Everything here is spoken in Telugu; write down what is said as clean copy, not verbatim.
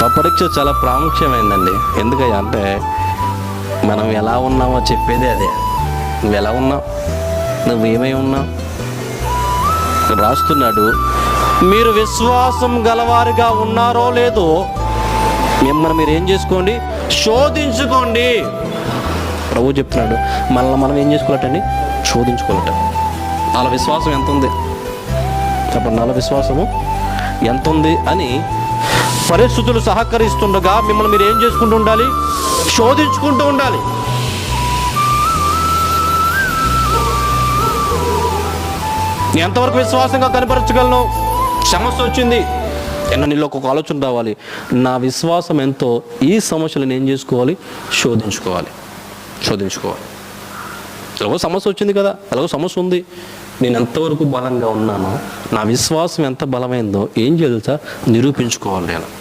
స్వపరీక్ష చాలా ప్రాముఖ్యమైందండి. ఎందుకయ్యా అంటే మనం ఎలా ఉన్నామో చెప్పేదే అదే. నువ్వు ఎలా ఉన్నావు, నువ్వేమై ఉన్నావు రాస్తున్నాడు. మీరు విశ్వాసం గలవారిగా ఉన్నారో లేదో మిమ్మల్ని మీరు ఏం చేసుకోండి, శోధించుకోండి. ప్రభు చెప్తున్నాడు మనల్ని మనం ఏం చేసుకోవాలటండి, శోధించుకోవాలట. వాళ్ళ విశ్వాసం ఎంత ఉంది చెప్పండి, వాళ్ళ విశ్వాసము ఎంత ఉంది అని పరిస్థితులు సహకరిస్తుండగా మిమ్మల్ని మీరు ఏం చేసుకుంటూ ఉండాలి, శోధించుకుంటూ ఉండాలి. ఎంతవరకు విశ్వాసంగా కనపరచగలను? సమస్య వచ్చింది, నీలో ఒక ఆలోచన రావాలి, నా విశ్వాసం ఎంతో ఈ సమస్యలను ఏం చేసుకోవాలి, శోధించుకోవాలి. ఎలాగో సమస్య వచ్చింది కదా, ఎలాగో సమస్య ఉంది, నేను ఎంతవరకు బలంగా ఉన్నానో, నా విశ్వాసం ఎంత బలమైందో ఏం చేయాలి నిరూపించుకోవాలి నేను.